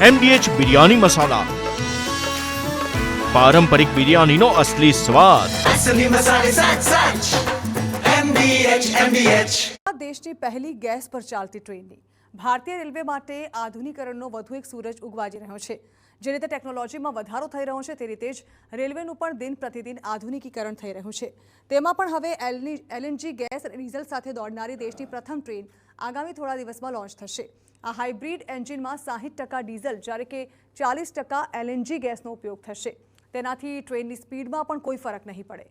MDH biryani મસાલા, પારંપરિક બિરયાનીનો અસલી સ્વાદ। असली मसाले सच सच MDH આ દેશની પહેલી ગેસ પર ચાલતી ટ્રેનની ભારતીય રેલવે માટે આધુનિકરણનો વધુ એક સૂરજ ઉગવાજી રહ્યો છે। જે રીતે ટેકનોલોજીમાં વધારો થઈ રહ્યો છે તે રીતે જ રેલવેનું પણ દિન પ્રતિદિન આધુનિકીકરણ થઈ રહ્યું છે। તેમાં પણ હવે LNG ગેસ અને ડીઝલ સાથે દોડનારી દેશની પ્રથમ ટ્રેન આગામી થોડા દિવસમાં લોન્ચ થશે। આ હાઇબ્રિડ એન્જિનમાં 60% ડીઝલ જ્યારે કે 40% LNG ગેસનો ઉપયોગ થશે। તેનાથી ટ્રેનની સ્પીડમાં પણ કોઈ ફરક નહીં પડે।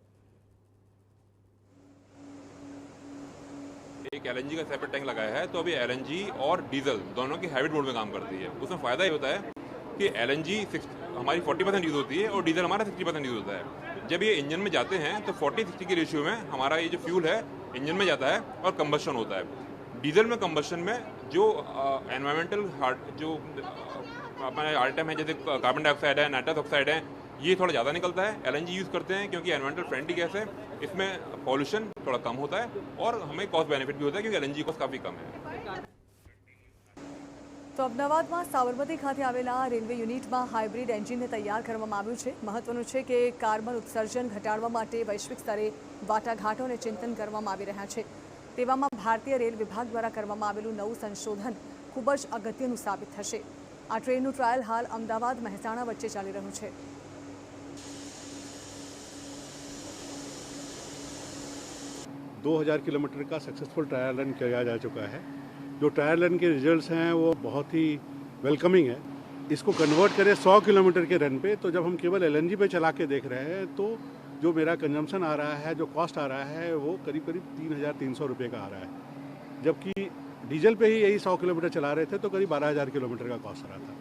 एक एलएनजी का सेपरेट टैंक लगाया है, तो अभी एलएनजी और डीजल दोनों की हाइब्रिड मोड में काम करती है। उसमें फ़ायदा ये होता है कि एलएनजी हमारी 40% यूज़ होती है और डीजल हमारा 60% यूज़ होता है। जब ये इंजन में जाते हैं तो 40-60 के रेशियो में हमारा ये जो फ्यूल है इंजन में जाता है और कंबस्शन होता है। डीजल में कंबस्शन में जो एनवायरमेंटल जो अपने आइटम है जैसे कार्बन डाइऑक्साइड है, नाइट्रस ऑक्साइड है, ये थोड़ा ज़्यादा निकलता है। एलएनजी यूज़ करते हैं क्योंकि एनवायरमेंटल फ्रेंडली गैस है, इसमें पॉल्यूशन थोड़ा कम होता है और हमें कॉस्ट बेनिफिट भी होता है क्योंकि एलएनजी कॉस्ट काफ़ी कम है। તો અમદાવાદમાં સાબરમતી ખાતે આવેલા રેલવે યુનિટમાં હાઇબ્રિડ એન્જિનને તૈયાર કરવામાં આવ્યું છે। મહત્વનું છે કે કાર્બન ઉત્સર્જન ઘટાડવા માટે વૈશ્વિક સ્તરે વાટાઘાટો અને ચિંતન કરવામાં આવી રહ્યા છે। તેવામાં ભારતીય રેલ વિભાગ દ્વારા કરવામાં આવેલું નવું સંશોધન ખૂબ જ અગત્યનું સાબિત થશે। આ ટ્રેનનું ટ્રાયલ હાલ અમદાવાદ મહેસાણા વચ્ચે ચાલી રહ્યું છે। दो 2000 किलोमीटर का सक्सेसफुल ट्रायल रन किया जा चुका है। जो ट्रायल रन के रिजल्ट्स हैं वो बहुत ही वेलकमिंग है। इसको कन्वर्ट करें 100 किलोमीटर के रन पे, तो जब हम केवल एलएनजी पे चला के देख रहे हैं तो जो मेरा कंजम्पशन आ रहा है, जो कॉस्ट आ रहा है, वो करीब करीब 3300 रुपये का आ रहा है। जबकि डीजल पे ही यही 100 किलोमीटर चला रहे थे तो करीब 12000 किलोमीटर का कॉस्ट आ रहा था।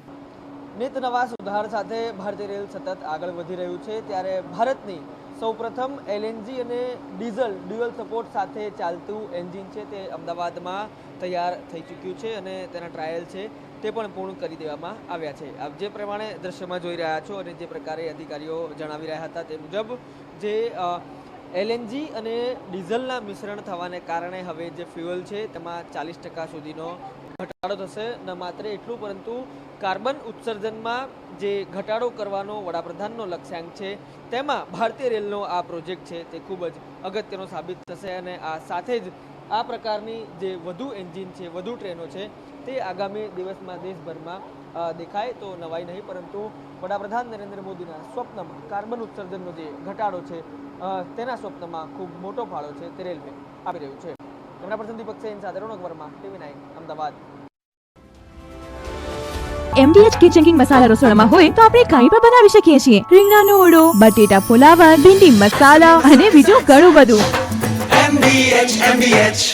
નિત નવા સુધાર સાથે ભારતીય રેલ સતત આગળ વધી રહ્યું છે, ત્યારે ભારતની સૌપ્રથમ એલએનજી અને ડીઝલ ડ્યુઅલ સપોર્ટ સાથે ચાલતું એન્જિન છે તે અમદાવાદમાં તૈયાર થઈ ચૂક્યું છે અને તેના ટ્રાયલ છે તે પણ પૂર્ણ કરી દેવામાં આવ્યા છે। આપ જે પ્રમાણે દ્રશ્યમાં જોઈ રહ્યા છો અને જે પ્રકારે અધિકારીઓ જણાવી રહ્યા હતા તે મુજબ જે એલએનજી અને ડીઝલના મિશ્રણ થવાને કારણે હવે જે ફ્યુઅલ છે તેમાં 40% સુધીનો ઘટાડો થશે। ન માત્ર એટલું પરંતુ કાર્બન ઉત્સર્જનમાં જે ઘટાડો કરવાનો વડાપ્રધાનનો લક્ષ્યાંક છે તેમાં ભારતીય રેલનો આ પ્રોજેક્ટ છે તે ખૂબ જ અગત્યનો સાબિત થશે અને આ સાથે જ આ પ્રકારની જે વધુ એન્જિન છે, વધુ ટ્રેનો છે તે આગામી દિવસમાં દેશભરમાં દેખાય તો નવાઈ નહીં, પરંતુ વડાપ્રધાન નરેન્દ્ર મોદીના સ્વપ્નમાં કાર્બન ઉત્સર્જનનો જે ઘટાડો છે તેના સ્વપ્નમાં ખૂબ મોટો ફાળો છે તે રેલવે આપી રહ્યું છે। કેમેરા પર્સન દીપક સેન સાથે Ronak Verma, TV9 Ahmedabad. MDH kitchen king masala રસોડામાં હોય તો આપણે કાંઈ પણ બનાવી શકીએ છીએ। રીંગણાનો ઓળો, બટેટા ફુલાવર, ભીંડી મસાલા અને બીજું ઘણું બધું। MDH